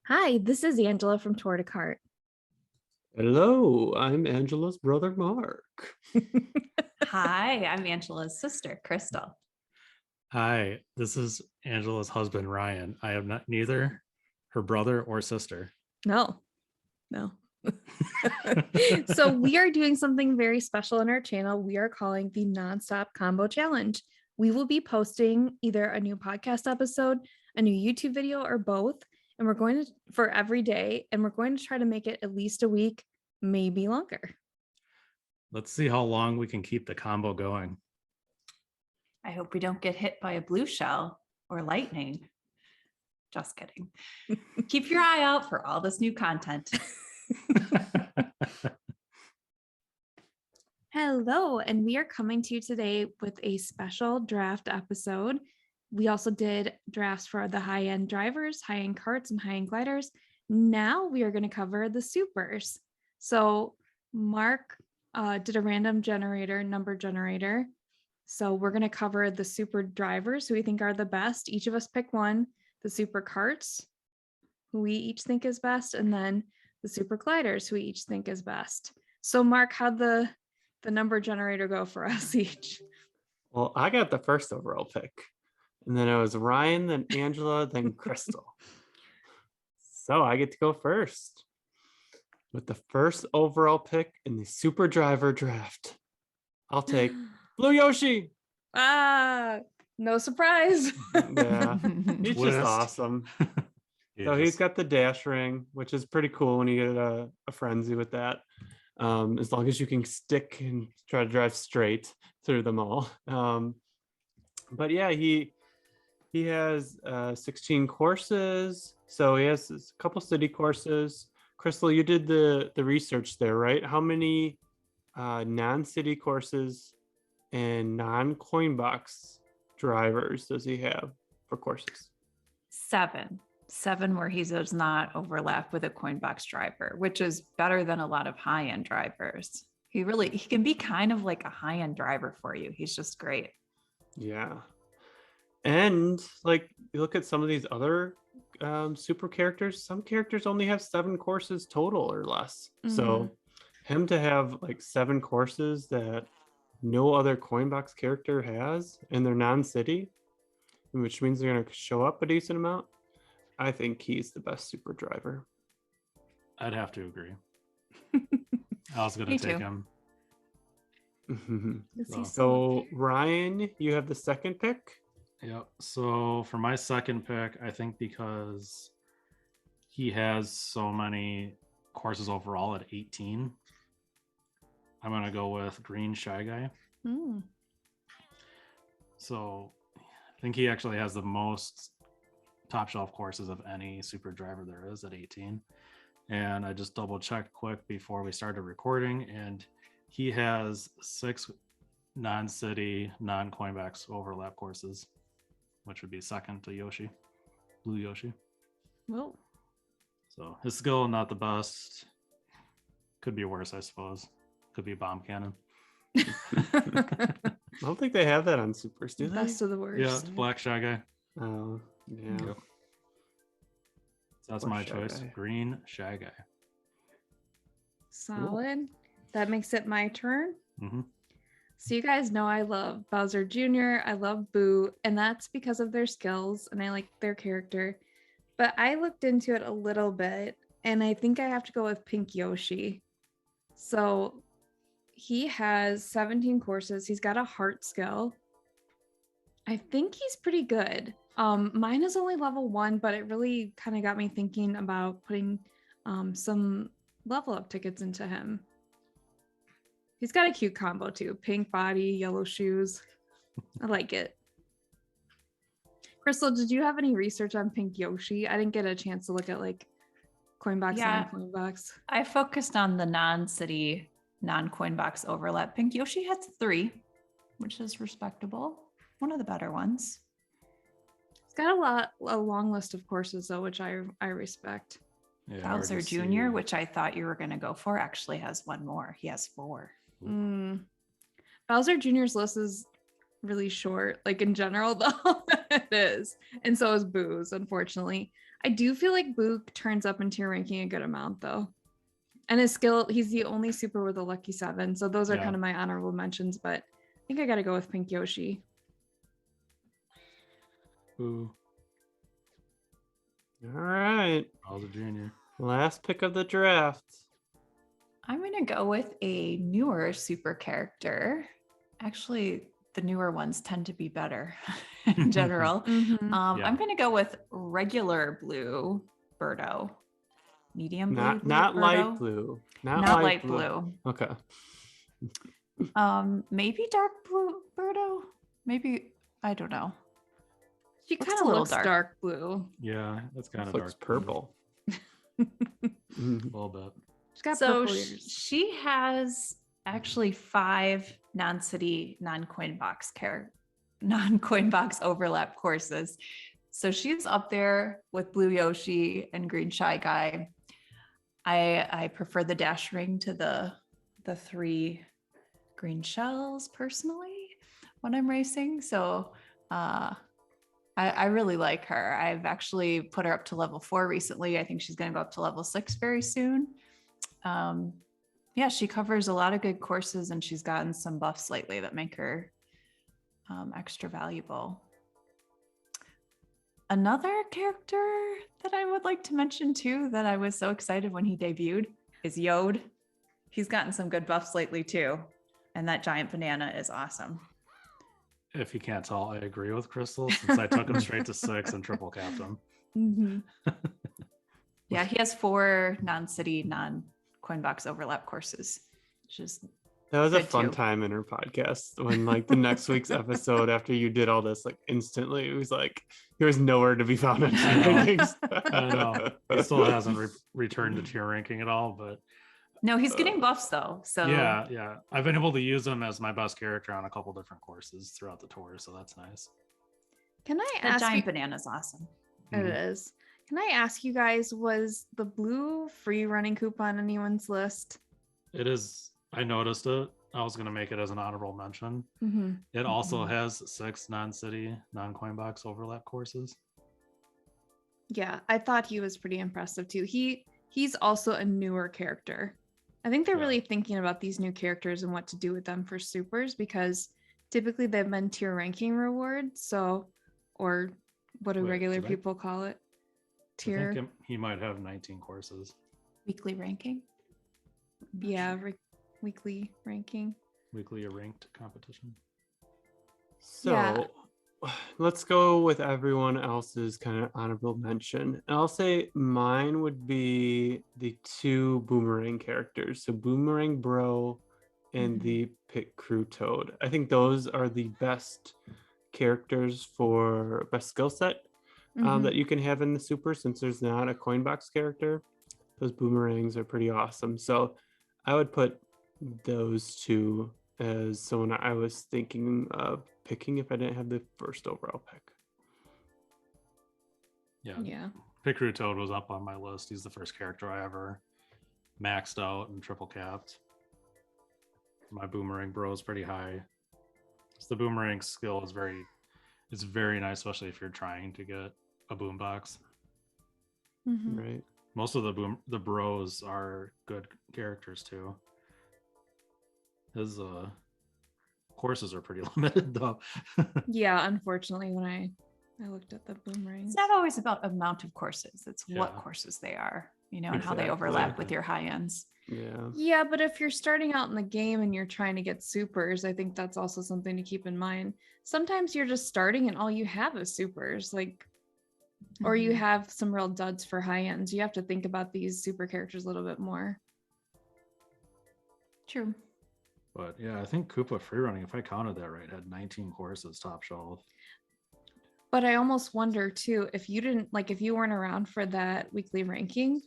Hi, this is Angela from Tour de Kart. Hello, I'm Angela's brother, Mark. Hi, I'm Angela's sister, Kristal. Hi, this is Angela's husband, Ryan. I am not neither her brother or sister. No. So we are doing something very special in our channel. We are calling the Nonstop Combo Challenge. We will be posting either a new podcast episode, a new YouTube video, or both. And we're going to for every day, and we're going to try to make it at least a week, maybe longer. Let's see how long we can keep the combo going. I hope we don't get hit by a blue shell or lightning. Just kidding. Keep your eye out for all this new content. Hello, and we are coming to you today with a special draft episode. We also did drafts for the high-end drivers, high-end karts, and high-end gliders. Now we are going to cover the supers. So Mark did a random number generator. So we're going to cover the super drivers who we think are the best. Each of us pick one, the super karts, who we each think is best, and then the super gliders, who we each think is best. So Mark, how'd the number generator go for us each? Well, I got the first overall pick, and then it was Ryan, then Angela, then Kristal. So I get to go first with the first overall pick in the super driver draft. I'll take Blue Yoshi. No surprise. Yeah, he's just Twist. awesome. So he's got the dash ring, which is pretty cool when you get a frenzy with that. As long as you can stick and try to drive straight through them all. But yeah, he has 16 courses. So he has a couple city courses. Kristal, you did the research there, right? How many non-city courses and non-coin box drivers does he have for courses? Seven where he does not overlap with a coin box driver, which is better than a lot of high-end drivers. He can be kind of like a high-end driver for you. He's just great. Yeah. And like you look at some of these other super characters, some characters only have 7 courses total or less. So him to have like 7 courses that no other coin box character has and they're non-city, which means they're going to show up a decent amount. I think he's the best super driver. I'd have to agree. I was going Me to take too. him. So Ryan, you have the second pick. Yep. So for my second pick, I think because he has so many courses overall at 18, I'm going to go with Green Shy Guy. So I think he actually has the most top shelf courses of any super driver there is at 18. And I just double checked quick before we started recording, and he has 6 non-city, non-coinbacks overlap courses, which would be second to Yoshi, Blue Yoshi. Well, So his skill, not the best. Could be worse, I suppose. Could be bomb cannon. I don't think they have that on supers, do they? best of the worst. Yeah, Black Shy Guy. Oh, yeah. Yep. So that's Poor my Shy choice. Guy. Green Shy Guy. Solid. That makes it my turn. Mm-hmm. So you guys know I love Bowser Jr., I love Boo, and that's because of their skills and I like their character. But I looked into it a little bit and I think I have to go with Pink Yoshi. So he has 17 courses. He's got a heart skill. I think he's pretty good. Mine is only level 1, but it really kind of got me thinking about putting some level up tickets into him. He's got a cute combo too. Pink body, yellow shoes. I like it. Kristal, did you have any research on Pink Yoshi? I didn't get a chance to look at like Coinbox, Yeah. non-Coinbox. I focused on the non-city, non-coin box overlap. Pink Yoshi has 3, which is respectable. One of the better ones. He's got a long list of courses though, which I respect. Yeah, hard Bowser to Jr., see. which I thought you were going to go for, actually has 1 more. He has 4. Bowser Jr.'s list is really short, like in general though. It is, and so is Boo's, unfortunately. I do feel like Boo turns up into your ranking a good amount though. And his skill, he's the only super with a lucky 7. So those are kind of my honorable mentions, but I think I gotta go with Pink Yoshi. Ooh. All right. Bowser Jr. Last pick of the draft. I'm going to go with a newer super character. Actually, the newer ones tend to be better in general. I'm going to go with regular blue Birdo. Medium blue. Not Birdo. light blue. Not light blue. Okay. Maybe dark blue Birdo. Maybe, I don't know. She kind of looks dark blue. Yeah, that's kind of looks dark purple. A little bit. She's got so purple ears. She has actually 5 non-city, non-coin box overlap courses. So she's up there with Blue Yoshi and Green Shy Guy. I prefer the dash ring to the 3 green shells personally when I'm racing. So I really like her. I've actually put her up to level 4 recently. I think she's going to go up to level 6 very soon. Yeah, she covers a lot of good courses and she's gotten some buffs lately that make her extra valuable. Another character that I would like to mention too, that I was so excited when he debuted, is Yode. He's gotten some good buffs lately too. And that giant banana is awesome. If you can't tell, I agree with Kristal since I took him straight to 6 and triple capped him. Yeah, he has 4 non-city, non-coin box overlap courses. That was a fun time in her podcast when like the next week's episode after you did all this, like instantly it was like he was nowhere to be found on tier rankings. I know. He still hasn't returned to tier ranking at all, but no, he's getting buffs though. So yeah. I've been able to use him as my best character on a couple different courses throughout the tour, so that's nice. Can I that ask giant banana's awesome. It is. Can I ask you guys, was the blue free running Koopa on anyone's list? It is. I noticed it. I was going to make it as an honorable mention. It also has 6 non-city, non-coin box overlap courses. Yeah, I thought he was pretty impressive too. He's also a newer character. I think they're really thinking about these new characters and what to do with them for supers because typically they've been tier ranking rewards. So, or what do regular people call it? Tier. I think he might have 19 courses. Weekly ranking? Yeah, weekly ranking. Weekly ranked competition. So let's go with everyone else's kind of honorable mention. And I'll say mine would be the 2 Boomerang characters. So Boomerang Bro and the Pit Crew Toad. I think those are the best characters for best skill set that you can have in the super since there's not a coin box character. Those boomerangs are pretty awesome. So I would put those 2 as someone I was thinking of picking if I didn't have the first overall pick. Yeah. Pit Crew Toad was up on my list. He's the first character I ever maxed out and triple capped. My Boomerang Bro is pretty high. So the boomerang skill is very nice, especially if you're trying to get a boombox. Right. Most of the bros are good characters too. His courses are pretty limited though. Yeah, unfortunately, when I looked at the boomerangs. It's not always about amount of courses. It's what courses they are, and how they overlap with your high ends. Yeah, but if you're starting out in the game and you're trying to get supers, I think that's also something to keep in mind. Sometimes you're just starting and all you have is supers, or you have some real duds for high ends. You have to think about these super characters a little bit more. True. But yeah, I think Koopa Freerunning, if I counted that right, had 19 courses top shelf. But I almost wonder too, if you weren't around for that weekly ranking,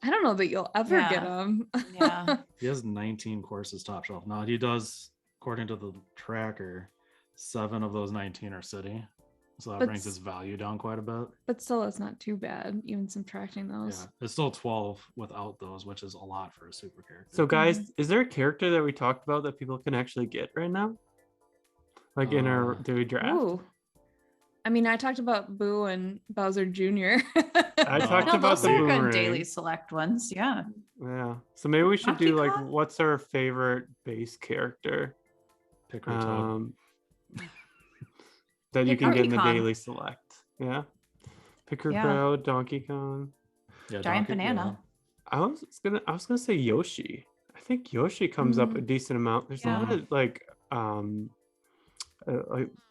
I don't know that you'll ever get them. Yeah. He has 19 courses top shelf. Now he does, according to the tracker, 7 of those 19 are city. So that brings his value down quite a bit. But still, it's not too bad, even subtracting those. Yeah, it's still 12 without those, which is a lot for a super character. So guys, is there a character that we talked about that people can actually get right now? Like in our draft? Ooh. I mean, I talked about Boo and Bowser Jr. I talked No, about those the are boomerang. good daily select ones. Yeah. Yeah. So maybe we should Donkey do like, Kong? what's our favorite base character? Pick or Toad. That you can get in the Donkey Kong. daily select. Yeah. Picker Yeah. Crowd, Donkey Kong. Yeah, Giant Donkey- banana. I was gonna say Yoshi. I think Yoshi comes up a decent amount. There's a lot Yeah. of like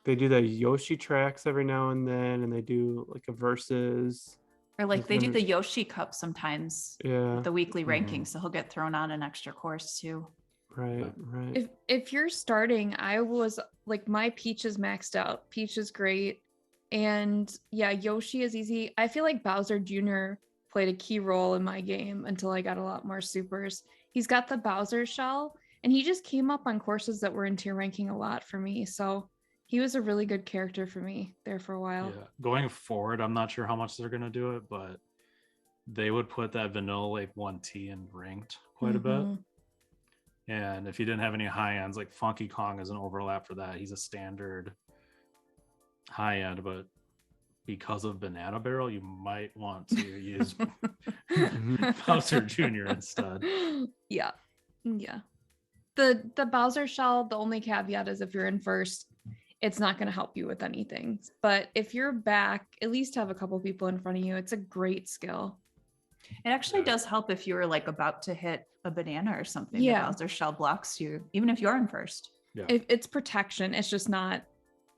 they do the Yoshi tracks every now and then, and they do like a versus. Or like There's they do one- the Yoshi Cup sometimes Yeah. with the weekly Mhm. rankings, so he'll get thrown on an extra course too. Right. If you're starting, I was like, my Peach is maxed out. Peach is great. And yeah, Yoshi is easy. I feel like Bowser Jr. played a key role in my game until I got a lot more supers. He's got the Bowser shell, and he just came up on courses that were in tier ranking a lot for me. So he was a really good character for me there for a while. Yeah. Going forward, I'm not sure how much they're gonna do it, but they would put that vanilla like 1T in ranked quite a bit. Mhm. And if you didn't have any high ends, like Funky Kong is an overlap for that. He's a standard high end, but because of Banana Barrel, you might want to use Bowser Jr. instead. Yeah. The Bowser shell, the only caveat is if you're in first, it's not going to help you with anything. But if you're back, at least have a couple people in front of you. It's a great skill. It actually does help if you were like about to hit a banana or something. Yeah. The Bowser shell blocks you, even if you're in first. Yeah. If it's protection, it's just not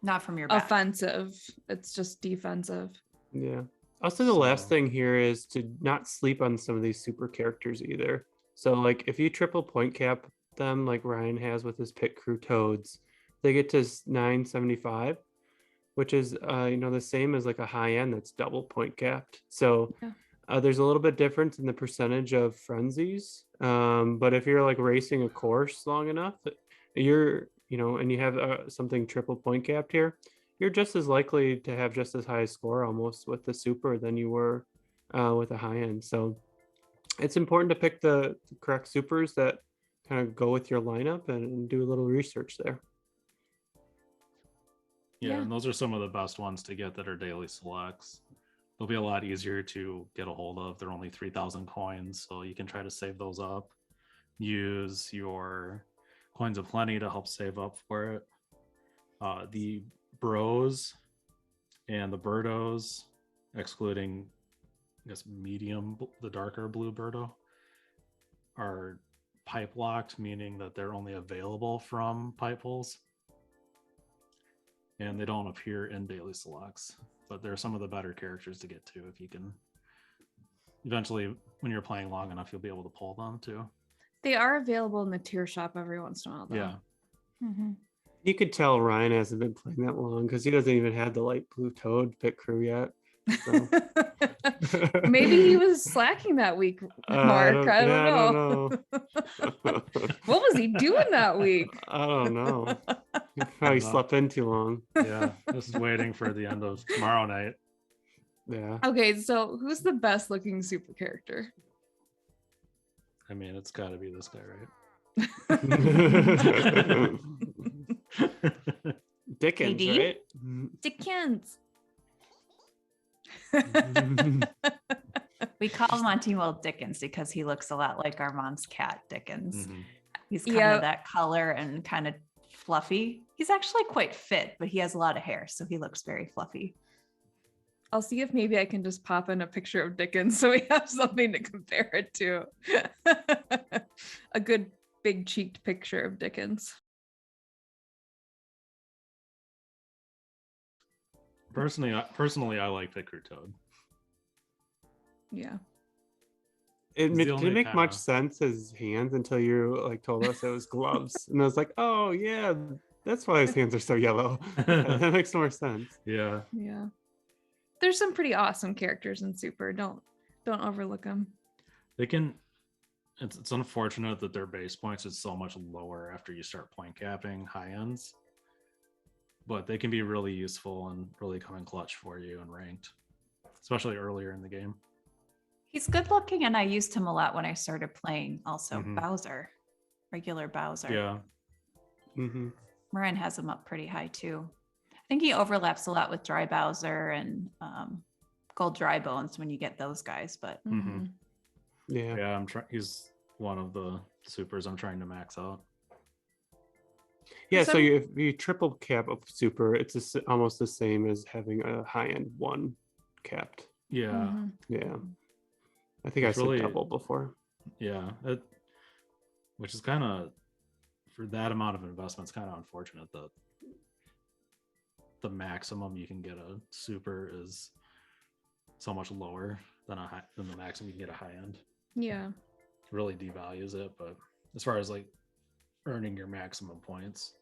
Not from your back. offensive. It's just defensive. Yeah. Also, the last So- thing here is to not sleep on some of these super characters either. So, like, if you triple point cap them, like Ryan has with his Pit Crew Toads, they get to 975, which is, the same as like a high end that's double point capped. So, there's a little bit difference in the percentage of frenzies. But if you're like racing a course long enough, and you have something triple point capped here, you're just as likely to have just as high a score almost with the super than you were with a high end. So it's important to pick the correct supers that kind of go with your lineup and do a little research there. Yeah, and those are some of the best ones to get that are daily selects. They'll be a lot easier to get a hold of. They're only 3,000 coins, so you can try to save those up. Use your coins of plenty to help save up for it. The bros and the birdos, excluding, I guess, medium, the darker blue birdo, are pipe locked, meaning that they're only available from pipe holes. And they don't appear in daily selects, but they're some of the better characters to get to. If you can eventually, when you're playing long enough, you'll be able to pull them too. They are available in the tier shop every once in a while, though. Yeah. Mm-hmm. You could tell Ryan hasn't been playing that long because he doesn't even have the light blue toad Pit Crew yet. So. Maybe he was slacking that week, Mark. I don't know. What was he doing that week? I don't know. He probably slept in too long. Yeah, just waiting for the end of tomorrow night. Yeah. Okay, so who's the best looking super character? I mean, it's got to be this guy, right? Dickens, KD? right? Dickens. We call him on Team World Dickens because he looks a lot like our mom's cat, Dickens. Mhm. He's kind of that color and kind of fluffy. He's actually quite fit, but he has a lot of hair, so he looks very fluffy. I'll see if maybe I can just pop in a picture of Dickens so we have something to compare it to. A good big cheeked picture of Dickens. Personally, I like Pit Crew Toad. Yeah. It He's the didn't only make much kinda- sense his hands until you like told us it was gloves, and I was like, "Oh yeah, that's why his hands are so yellow." That makes more sense. Yeah. Yeah. There's some pretty awesome characters in Super. Don't overlook them. They can. It's unfortunate that their base points is so much lower after you start point capping high ends, but they can be really useful and really come in clutch for you and ranked, especially earlier in the game. He's good looking, and I used him a lot when I started playing. Also, Mhm. Bowser, regular Bowser. Yeah. Mm-hmm. Marin has him up pretty high too. think he overlaps a lot with Dry Bowser and Gold Dry Bones when you get those guys, but Yeah. Yeah, he's one of the supers I'm trying to max out. Yeah, so if you triple cap a super, it's almost the same as having a high-end one capped. Yeah. Yeah. I think I said really double before. Yeah. Which is kind of, for that amount of investment, it's kind of unfortunate that the maximum you can get a super is so much lower than than the maximum you can get a high end. Yeah. It really devalues it, but as far as like earning your maximum points,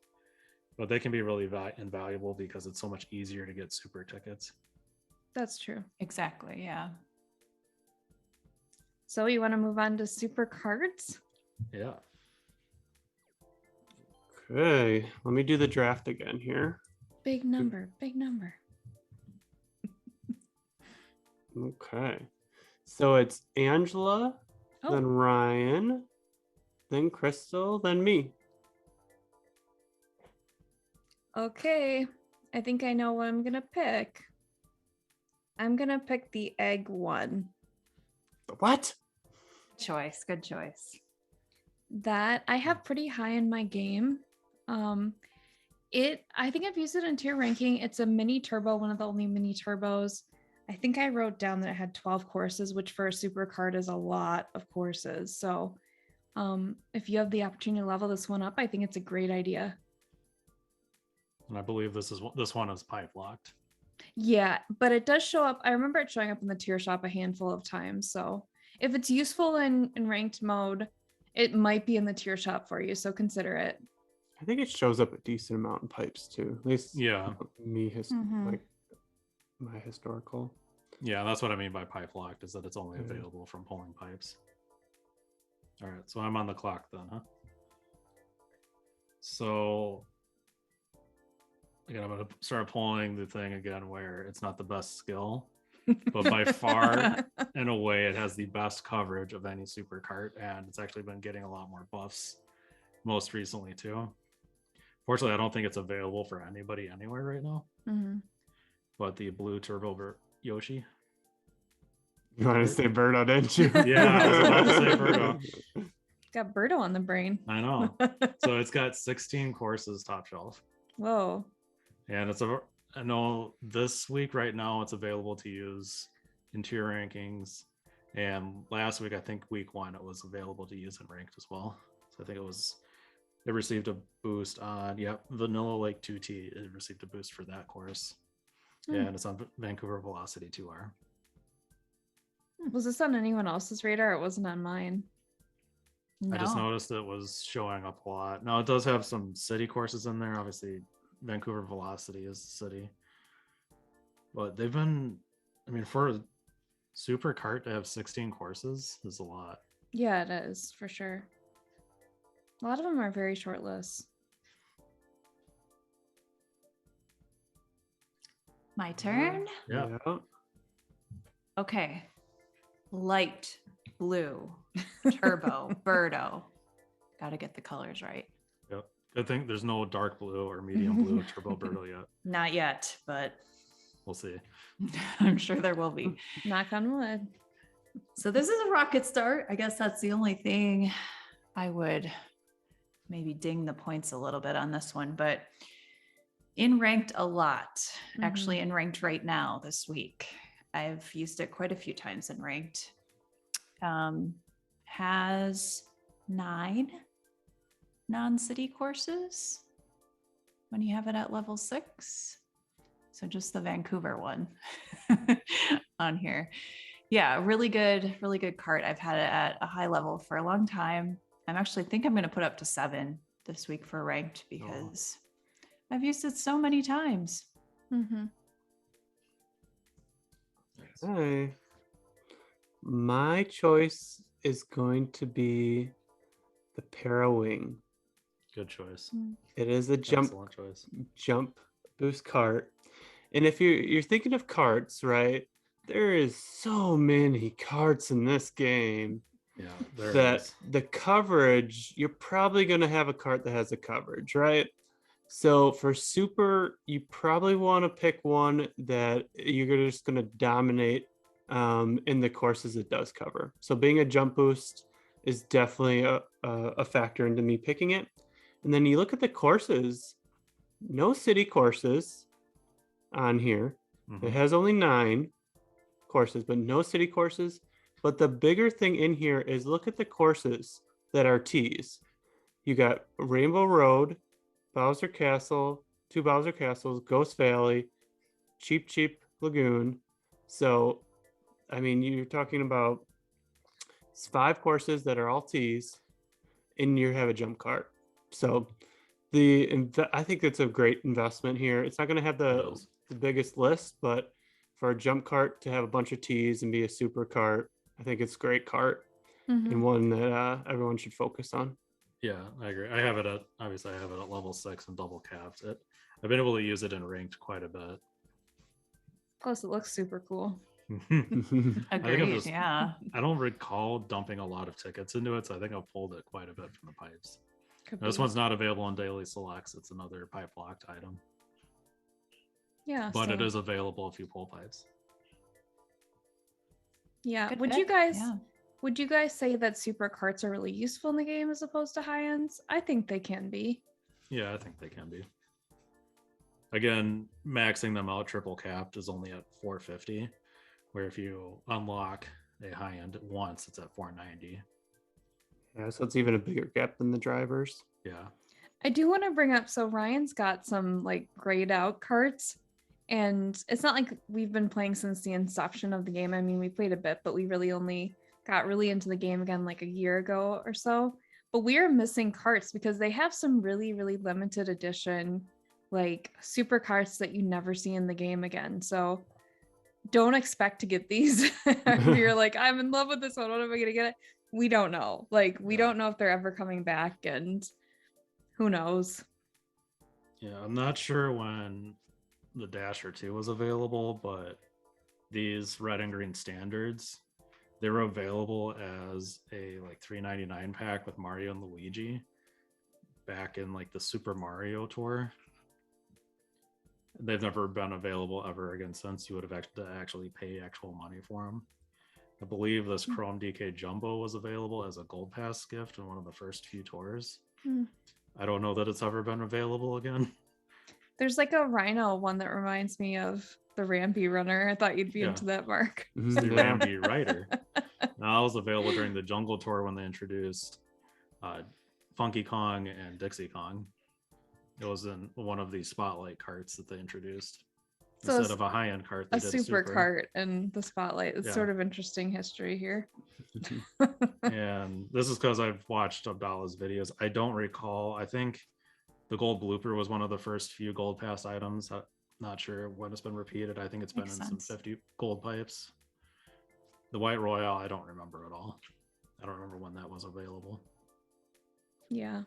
but they can be really invaluable because it's so much easier to get super tickets. That's true. exactly, yeah. So you want to move on to super cards? Yeah. Okay, let me do the draft again here. Big number, big number. Okay, so it's Angela, then Ryan, then Kristal, then me. Okay, I think I know what I'm gonna pick. I'm gonna pick the egg one. What? Good choice. That I have pretty high in my game. I think I've used it in tier ranking. It's a mini turbo, one of the only mini turbos. I think I wrote down that it had 12 courses, which for a super card is a lot of courses. So if you have the opportunity to level this one up, I think it's a great idea. And I believe this one is pipe locked. Yeah, but it does show up. I remember it showing up in the tier shop a handful of times. So if it's useful in ranked mode, it might be in the tier shop for you. So consider it. I think it shows up a decent amount in pipes too. At least like my historical. Yeah, that's what I mean by pipe locked, is that it's only available from pulling pipes. All right, so I'm on the clock then, huh? So again, I'm going to start pulling the thing again where it's not the best skill, but by far and away it has the best coverage of any super cart, and it's actually been getting a lot more buffs most recently too. Fortunately, I don't think it's available for anybody anywhere right now. But the blue turbo Yoshi. You want to say Birdo, didn't you? Yeah, I was about to say Birdo. Got Birdo on the brain. I know. So it's got 16 courses top shelf. Whoa. And I know this week right now it's available to use in tier rankings. And last week, I think week 1, it was available to use in ranked as well. So I think it received a boost on, Vanilla Lake 2T. It received a boost for that course. And it's on Vancouver Velocity 2R. Was this on anyone else's radar? It wasn't on mine. No. I just noticed it was showing up a lot. Now it does have some city courses in there. Obviously, Vancouver Velocity is the city. But they've been, for a super cart to have 16 courses is a lot. Yeah, it is, for sure. A lot of them are very short lists. My turn? Yeah. Okay. Light blue, turbo, Birdo. Got to get the colors right. Yep. I think there's no dark blue or medium blue turbo Birdo yet. Not yet, but We'll see. I'm sure there will be. Knock on wood. So this is a rocket start. I guess that's the only thing I would maybe ding the points a little bit on this one, but in ranked a lot, actually in ranked right now this week. I've used it quite a few times in ranked. Has 9 non-city courses when you have it at level 6. So just the Vancouver one on here. Yeah, really good cart. I've had it at a high level for a long time. I'm actually think I'm going to put up to 7 this week for ranked because I've used it so many times. Okay. My choice is going to be the Parawing. Good choice. It is a Excellent choice. jump boost cart. And if you're thinking of carts, right? There is so many carts in this game. Yeah, that the coverage, you're probably going to have a cart that has a coverage, right? So for super, you probably want to pick one that you're just going to dominate in the courses it does cover. So being a jump boost is definitely a factor into me picking it. And then you look at the courses, no city courses on here. It has only 9 courses, but no city courses. But the bigger thing in here is look at the courses that are T's. You got Rainbow Road, Bowser Castle, 2 Bowser Castles, Ghost Valley, Cheap Cheap Lagoon. So, I mean, you're talking about 5 courses that are all T's, and you have a jump cart. So, I think it's a great investment here. It's not going to have the biggest list, but for a jump cart to have a bunch of T's and be a super cart, I think it's a great cart and one that everyone should focus on. Yeah, I agree. I have it at level 6 and double capped. I've been able to use it in ranked quite a bit. Plus, it looks super cool. Agreed. Yeah. I don't recall dumping a lot of tickets into it, so I think I've pulled it quite a bit from the pipes. This one's not available in daily selects. It's another pipe locked item. Yeah, but it is available if you pull pipes. Yeah. Good Would pick. you guys? Yeah. Would you guys say that super carts are really useful in the game as opposed to high ends? I think they can be. Yeah, I think they can be. Again, maxing them out triple capped is only at 450, where if you unlock a high end once, it's at 490. Yeah, so it's even a bigger gap than the drivers. Yeah. I do want to bring up, so Ryan's got some like grayed out carts, and it's not like we've been playing since the inception of the game. I mean, we played a bit, but we really only got really into the game again like a year ago or so. But we are missing carts because they have some really, really limited edition like super carts that you never see in the game again. So don't expect to get these. You're like, I'm in love with this one. What am I gonna get it? We don't know. Like, we don't know if they're ever coming back, and who knows? Yeah, I'm not sure when the Dasher 2 was available, but these red and green standards, they were available as a like $3.99 pack with Mario and Luigi back in like the Super Mario Tour. They've never been available ever again since. You would have to actually pay actual money for them. I believe this Chrome DK Jumbo was available as a Gold Pass gift in one of the first few tours. I don't know that it's ever been available again. There's like a Rhino one that reminds me of the Rampy Runner. I thought you'd be into that, Mark. It's the Rampy Rider. Now, it was available during the Jungle Tour when they introduced Funky Kong and Dixie Kong. It was in one of the spotlight carts that they introduced. So instead of a high-end cart, they a did super cart and the spotlight. It's sort of interesting history here. And this is because I've watched Abdallah's videos. I don't recall. I think the gold blooper was one of the first few gold pass items. I'm not sure when it's been repeated. I think it's been in some 50 gold pipes. The White Royale, I don't remember at all. I don't remember when that was available. Yeah.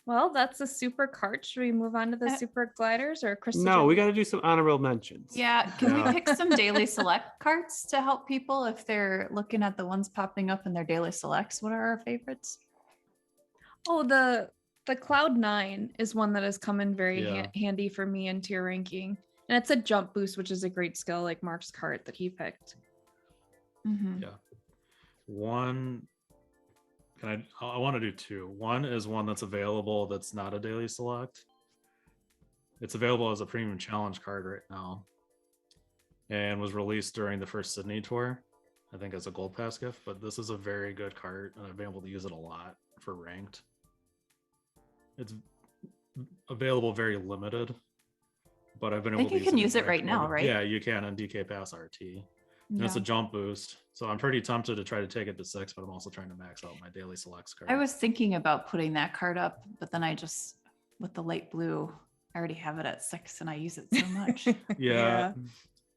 Well, that's a super cart. Should we move on to the super gliders or Kristal? No, we got to do some honorable mentions. Yeah. Can we pick some daily select carts to help people if they're looking at the ones popping up in their daily selects? What are our favorites? Oh, the Cloud 9 is one that has come in very handy for me in tier ranking. And it's a jump boost, which is a great skill like Mark's cart that he picked. Yeah. One... I want to do 2. One is one that's available that's not a daily select. It's available as a premium challenge card right now and was released during the first Sydney tour, I think as a gold pass gift, but this is a very good card and I've been able to use it a lot for ranked. It's available very limited, but I've been able to use it. I think you can use it right now, right? Yeah, you can on DK Pass RT. And it's a jump boost. So I'm pretty tempted to try to take it to 6, but I'm also trying to max out my daily selects card. I was thinking about putting that card up, but then I just, with the light blue, I already have it at 6 and I use it so much. Yeah.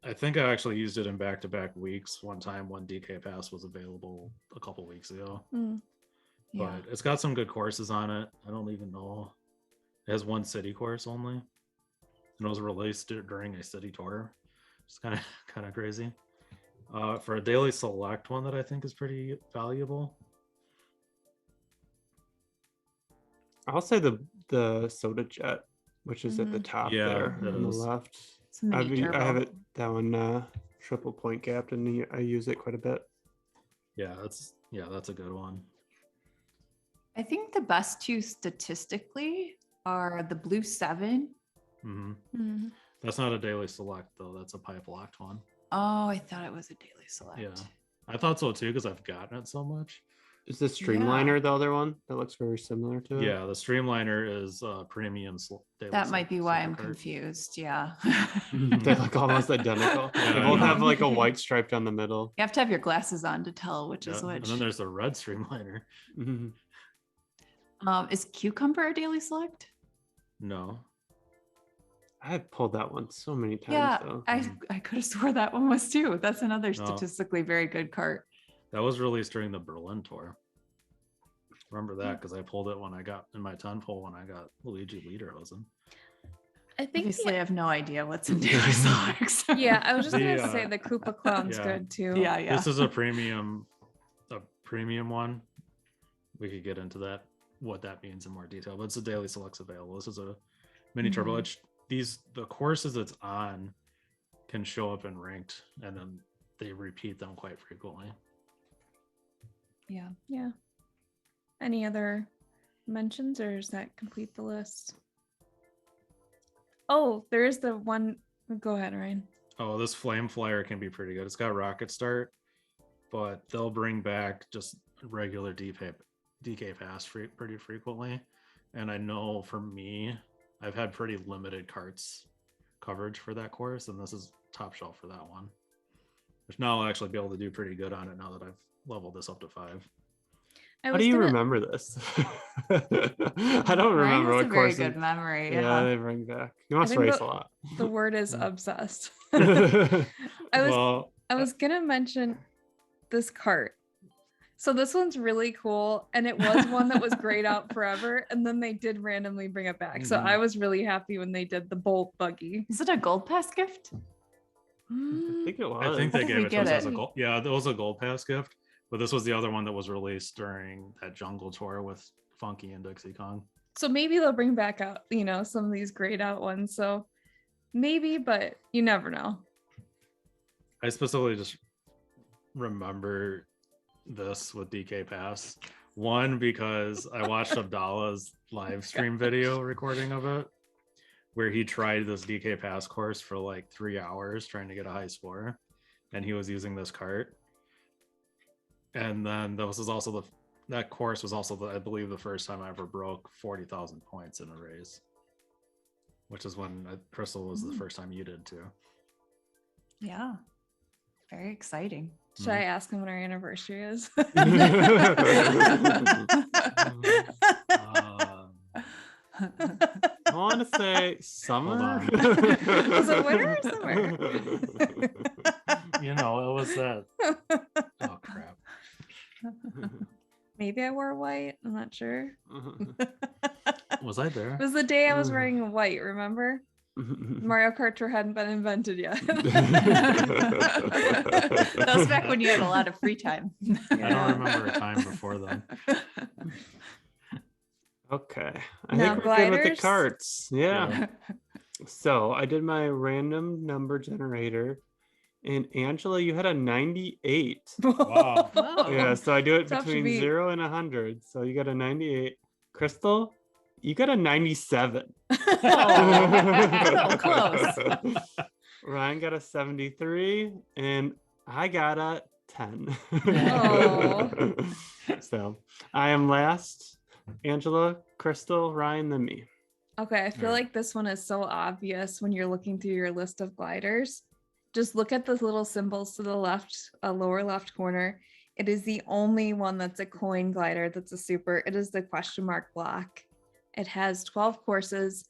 I think I actually used it in back-to-back weeks one time when DK Pass was available a couple weeks ago. But it's got some good courses on it. I don't even know. It has one city course only. And it was released during a city tour. It's kind of crazy. For a daily select one that I think is pretty valuable, I'll say the Soda Jet which is at the top Yeah, there that on the is. left. It's a mini I have turbo. it down triple point gapped, and I use it quite a bit. Yeah, that's a good one. I think the best two statistically are the Blue 7. Mm-hmm. That's not a daily select though. That's a pipe locked one. Oh, I thought it was a daily select. Yeah, I thought so too because I've gotten it so much. Is the Streamliner the other one that looks very similar to it? Yeah, the Streamliner is premium. That might be why I'm confused. Yeah. They look almost identical. Yeah, They both have like a white stripe down the middle. You have to have your glasses on to tell which is which. And then there's the red Streamliner. Is Cucumber a daily select? No. I pulled that one so many times. Yeah, though. I could have swore that one was too. That's another statistically very good cart. That was released during the Berlin tour. Remember that because I pulled it when I got in my 10 pole when I got Luigi Lederhosen. I think Obviously, I have no idea what's in daily selects. Yeah, I was just gonna say the Koopa Clown's good too. Yeah. This is a premium one. We could get into that, what that means in more detail, but it's a daily selects available. This is a mini turbo. The courses it's on can show up in ranked, and then they repeat them quite frequently. Yeah. Any other mentions, or does that complete the list? Oh, there is the one. Go ahead, Ryan. Oh, this Flame Flyer can be pretty good. It's got rocket start, but they'll bring back just regular DK pass pretty frequently. And I know for me, I've had pretty limited karts coverage for that course, and this is top shelf for that one. Which now I'll actually be able to do pretty good on it now that I've leveled this up to 5. How do you remember this? I don't remember what course. Very good memory. Yeah, they bring back. You must race a lot. The word is obsessed. I was gonna mention this cart. So this one's really cool, and it was one that was grayed out forever, and then they did randomly bring it back. So I was really happy when they did the Bolt buggy. Is it a gold pass gift? I think it was. I think they gave it to us as a gold. Yeah, it was a gold pass gift, but this was the other one that was released during that jungle tour with Funky and Dixie Kong. So maybe they'll bring back out, some of these grayed out ones. So maybe, but you never know. I specifically just remember this with DK Pass. One, because I watched Abdallah's live stream video recording of it, where he tried this DK Pass course for like 3 hours trying to get a high score, and he was using this cart. And then that course was also I believe the first time I ever broke 40,000 points in a race, which is when Kristal was the first time you did too. Yeah, very exciting. Should I ask him when our anniversary is? I want to say summer. Is it winter or summer? It was that. Oh crap. Maybe I wore white. I'm not sure. Was I there? It was the day I was wearing white, remember? Mario Kart Tour hadn't been invented yet. That was back when you had a lot of free time. I don't remember a time before then. Okay. I think we're good with the carts. Yeah. So I did my random number generator. And Angela, you had a 98. Wow. Yeah, so I do it Tough between to beat. 0 and 100. So you got a 98. Kristal, you got a 97. Oh, close. Ryan got a 73, and I got a 10. Oh. So I am last. Angela, Kristal, Ryan, then me. Okay, I feel like this one is so obvious when you're looking through your list of gliders. Just look at the little symbols to the left, lower left corner. It is the only one that's a coin glider that's a super. It is the question mark block. It has 12 courses.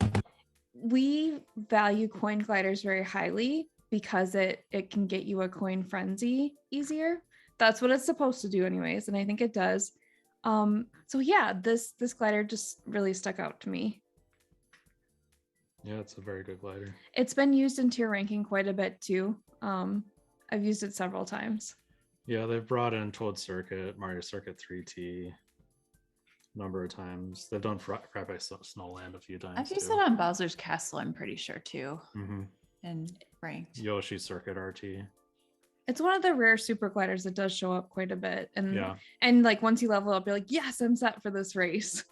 We value coin gliders very highly because it can get you a coin frenzy easier. That's what it's supposed to do anyways, and I think it does. So yeah, this glider just really stuck out to me. Yeah, it's a very good glider. It's been used in tier ranking quite a bit too. I've used it several times. Yeah, they've brought in Toad Circuit, Mario Circuit 3T, number of times. They've done Frappe Snowland a few times. I've used it on Bowser's Castle, I'm pretty sure too. Mm-hmm. And ranked. Yoshi Circuit RT. It's one of the rare super gliders that does show up quite a bit. And Yeah. and like once you level up, you're like, yes, I'm set for this race.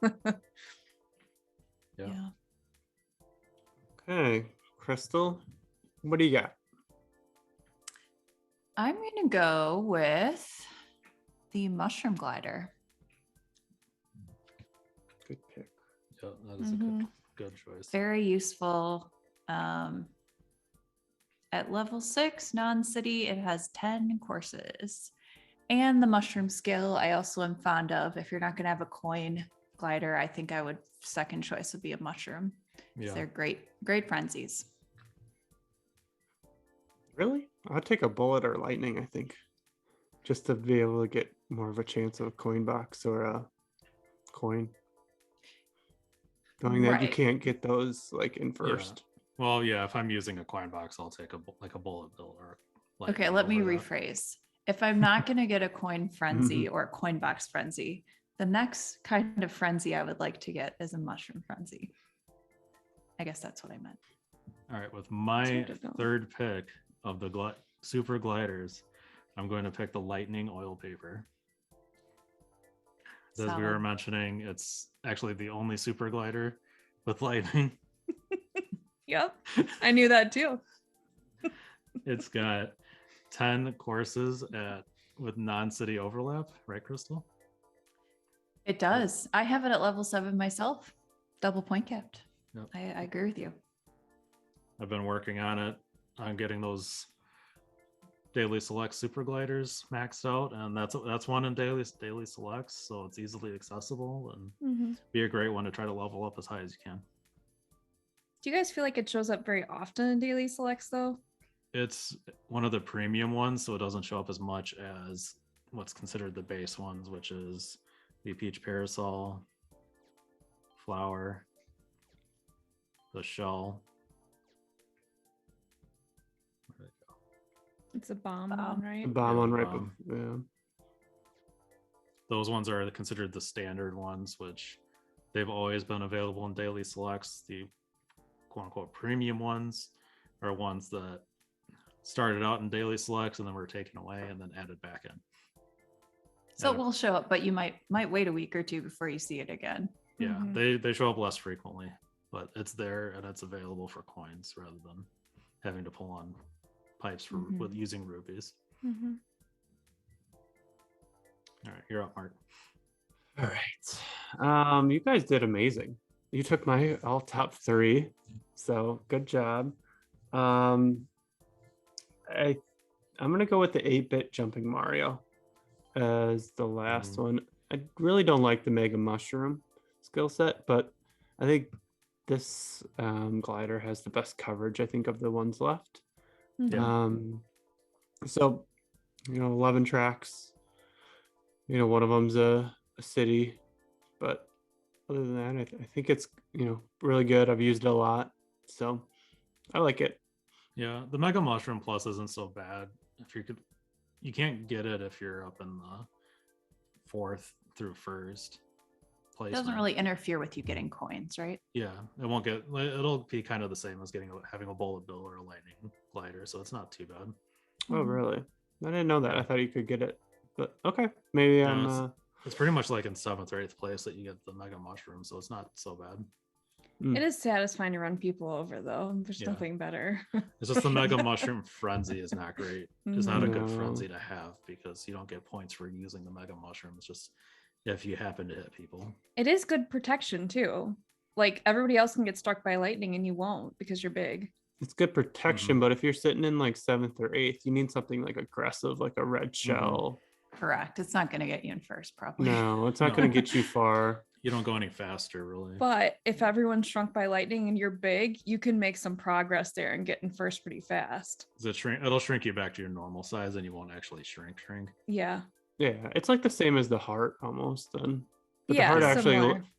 Yeah. Okay, Kristal, what do you got? I'm gonna go with the mushroom glider. Good pick. Yeah, that is a good choice. Very useful. At level 6 non-city, it has 10 courses. And the mushroom skill I also am fond of. If you're not gonna have a coin glider, I think I would second choice would be a mushroom. Yeah. They're great frenzies. Really? I'd take a bullet or lightning, I think, just to be able to get more of a chance of a coin box or a coin. Knowing that you can't get those like in first. Well, yeah, if I'm using a coin box, I'll take a bullet bill or Okay, let me rephrase. If I'm not going to get a coin frenzy or a coin box frenzy, the next kind of frenzy I would like to get is a mushroom frenzy. I guess that's what I meant. All right, with my third pick of the super gliders, I'm going to pick the lightning oil paper. As we were mentioning, it's actually the only super glider with lightning. Yep, I knew that too. It's got 10 courses with non-city overlap, right, Kristal? It does. I have it at level 7 myself, double point capped. Yep. I agree with you. I've been working on it. I'm getting those daily select super gliders maxed out, and that's one in daily selects, so it's easily accessible and be a great one to try to level up as high as you can. Do you guys feel like it shows up very often in daily selects though? It's one of the premium ones, so it doesn't show up as much as what's considered the base ones, which is the peach parasol, flower, the shell. Where'd it go? It's a bomb one, right? The bomb one, right? Bomb. Yeah. Those ones are considered the standard ones, which they've always been available in daily selects. The quote unquote premium ones are ones that started out in daily selects and then were taken away and then added back in. So it will show up, but you might wait a week or two before you see it again. Yeah, they show up less frequently, but it's there and it's available for coins rather than having to pull on pipes with using rupees. All right, you're up, Mark. All right. You guys did amazing. You took my all top 3, so good job. I'm gonna go with the 8-bit jumping Mario as the last one. I really don't like the Mega Mushroom skill set, but I think this glider has the best coverage, I think, of the ones left. So 11 tracks, one of them's a city, but other than that, I think it's really good. I've used it a lot, so I like it. Yeah, the Mega Mushroom Plus isn't so bad. You can't get it if you're up in the 4th through 1st place. It doesn't really interfere with you getting coins, right? Yeah, it'll be kind of the same as having a bullet bill or a lightning glider, so it's not too bad. Oh, really? I didn't know that. I thought you could get it, but okay, maybe it's pretty much like in 7th or 8th place that you get the Mega Mushroom, so it's not so bad. It is satisfying to run people over, though. There's nothing better. It's just the Mega Mushroom Frenzy is not great. It's not a good frenzy to have because you don't get points for using the Mega Mushroom. It's just if you happen to hit people. It is good protection, too. Like, everybody else can get struck by lightning and you won't because you're big. It's good protection, but if you're sitting in like 7th or 8th, you need something like aggressive, like a red shell. Correct. It's not going to get you in first, probably. No, it's not going to get you far. You don't go any faster, really. But if everyone's shrunk by lightning and you're big, you can make some progress there and get in first pretty fast. It'll shrink you back to your normal size and you won't actually shrink. Yeah. Yeah, it's like the same as the heart almost then. But Yeah,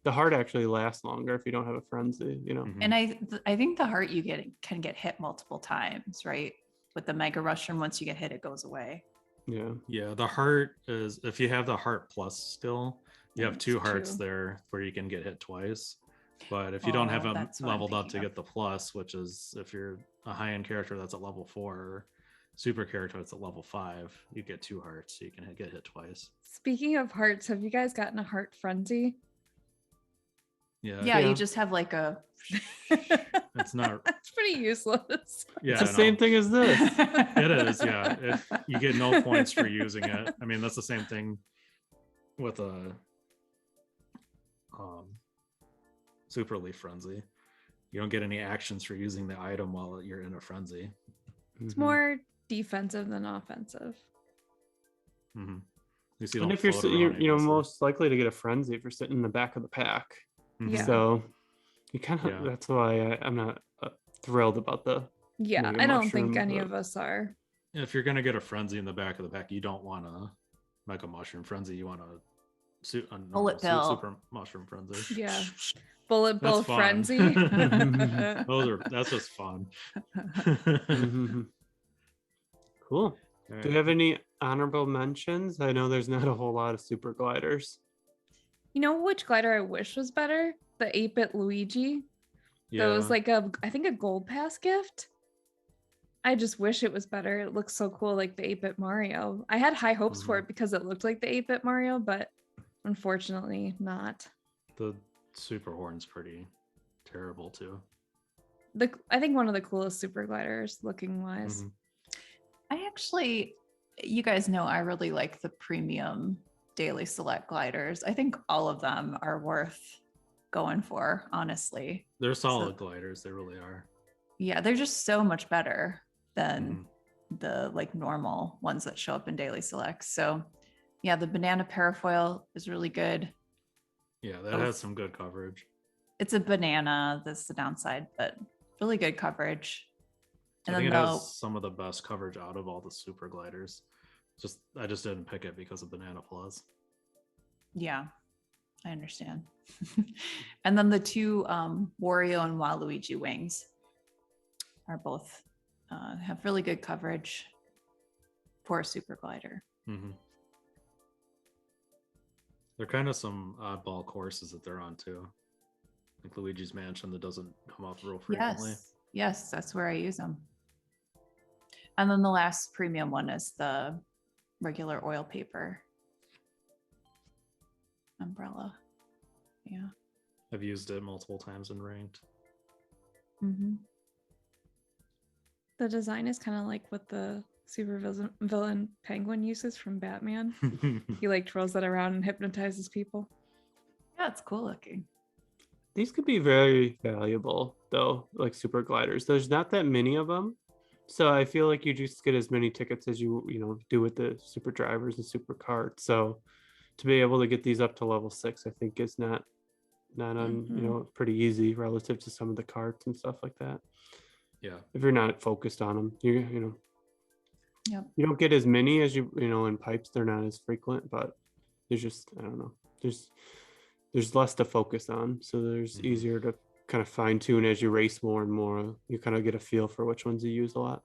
the heart actually lasts longer if you don't have a frenzy, And I think the heart can get hit multiple times, right? With the Mega Mushroom, once you get hit, it goes away. Yeah. Yeah, the heart is, if you have the heart plus skill, You have That's 2 hearts true. there where you can get hit twice. But if you don't have them that's what I'm leveled up to thinking get the plus, which is if you're a high-end character that's at level 4, or super character that's at level 5, you get 2 hearts, so you can get hit twice. Speaking of hearts, have you guys gotten a heart frenzy? Yeah. Yeah, you just have like a. It's not. That's pretty useless. Yeah, It's the same thing as this. It is. Yeah, you get no points for using it. I mean, that's the same thing with a super leaf frenzy. You don't get any actions for using the item while you're in a frenzy. It's more defensive than offensive. Mm-hmm. You And if you're most likely to get a frenzy if you're sitting in the back of the pack. Mm-hmm. Yeah. So you kind of that's why I'm not thrilled about the Yeah, Mega I don't think Mushroom, any but- of us are. If you're gonna get a frenzy in the back of the pack, you don't want a Mega Mushroom frenzy. You want a Bullet bill. super mushroom frenzy. Yeah. Bullet bill That's fun. frenzy. That's just fun. Cool. All Do right. you have any honorable mentions? I know there's not a whole lot of super gliders. You know which glider I wish was better? The 8-bit Luigi. Yeah. That was like I think a gold pass gift. I just wish it was better. It looks so cool, like the 8-bit Mario. I had high hopes for it because it looked like the 8-bit Mario, but unfortunately not. The super horn's pretty terrible too. I think one of the coolest super gliders looking wise. Mhm. You guys know I really like the premium daily select gliders. I think all of them are worth going for, honestly. They're solid gliders, they really are. Yeah, they're just so much better than Mhm. the like normal ones that show up in daily selects. So yeah, the banana parafoil is really good. Yeah, that has some good coverage. It's a banana, that's the downside, but really good coverage. I think it has some of the best coverage out of all the super gliders. I just didn't pick it because of Banana Plus. Yeah, I understand. And then the 2 Wario and Waluigi Wings are both have really good coverage for a super glider. Mm-hmm. They're kind of some oddball courses that they're on too. Like Luigi's Mansion that doesn't come up real frequently. Yes, that's where I use them. And then the last premium one is the regular oil paper umbrella. Yeah. I've used it multiple times in ranked. Mm-hmm. The design is kind of like what the super villain penguin uses from Batman. He like twirls that around and hypnotizes people. Yeah, it's cool looking. These could be very valuable though, like super gliders. There's not that many of them. So I feel like you just get as many tickets as you do with the super drivers and super karts. So to be able to get these up to level 6, I think is not pretty easy relative to some of the karts and stuff like that. Yeah. If you're not focused on them, you don't get as many as in pipes. They're not as frequent, but there's just, I don't know, there's less to focus on. So there's easier to kind of fine tune as you race more and more. You kind of get a feel for which ones you use a lot.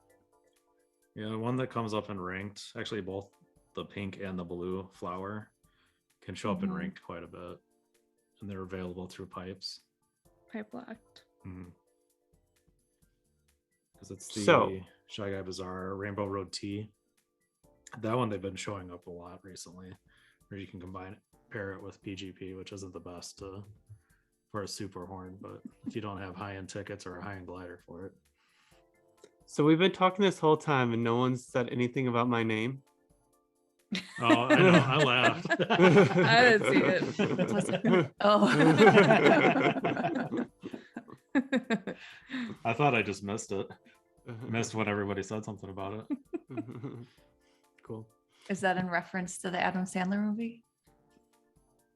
Yeah, one that comes up in ranked, actually both the pink and the blue flower can show up in ranked quite a bit, and they're available through pipes. Pipe locked. Because it's the Shy Guy Bazaar Rainbow Road T. That one they've been showing up a lot recently, where you can pair it with PGP, which isn't the best for a super horn, but if you don't have high-end tickets or a high-end glider for it. So we've been talking this whole time and no one's said anything about my name. Oh, I know. I laughed. I didn't see it. Oh. I thought I just missed it. Missed when everybody said something about it. Cool. Is that in reference to the Adam Sandler movie?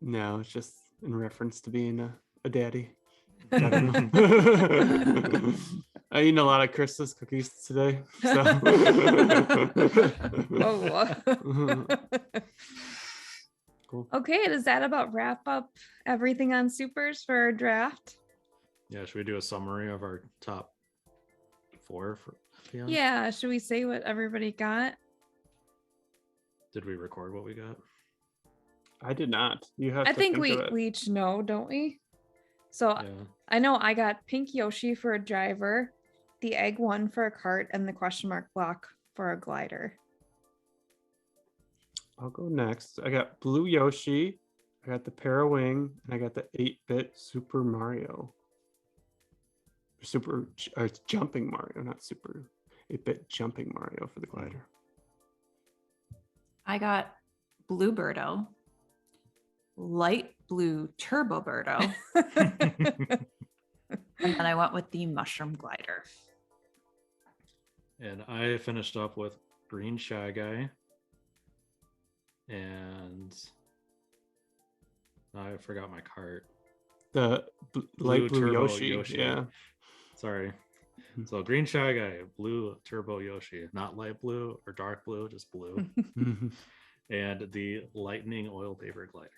No, it's just in reference to being a daddy. I don't know. I eaten a lot of Christmas cookies today. So. Cool. Okay, does that about wrap up everything on supers for our draft? Yeah, should we do a summary of our top 4 for the end? Yeah, should we say what everybody got? Did we record what we got? I did not. You have I to think think of it. we each know, don't we? So Yeah. I know I got pink Yoshi for a driver, the egg one for a cart, and the question mark block for a glider. I'll go next. I got blue Yoshi, I got the Parawing, and I got the 8-bit Super Mario. It's jumping Mario, not Super 8-bit jumping Mario for the glider. I got blue Birdo, light blue Turbo Birdo, and then I went with the mushroom glider. And I finished up with green Shy Guy. And I forgot my cart. The light blue Turbo Yoshi. Yeah. Sorry. So green Shy Guy, blue Turbo Yoshi, not light blue or dark blue, just blue. And the lightning oil paper glider.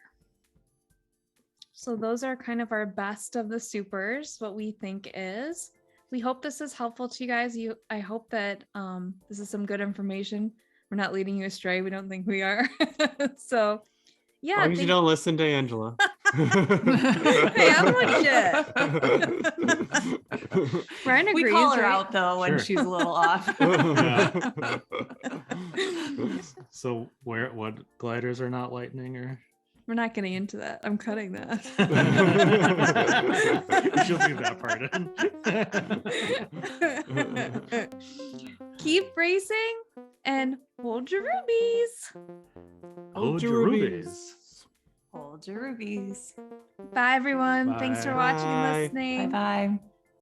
So those are kind of our best of the supers, what we think is. We hope this is helpful to you guys. I hope that this is some good information. We're not leading you astray. We don't think we are. So, yeah. As long as you don't listen to Angela. Hey, I'm legit. Ryan agrees, We call her right? out though when Sure. she's a little off. So what gliders are not lightning or? We're not getting into that. I'm cutting that. You should leave that part in. Keep racing and hold your rubies. Hold your rubies. Hold your rubies. Bye, everyone. Thanks for Bye. watching and Bye. listening. Bye bye.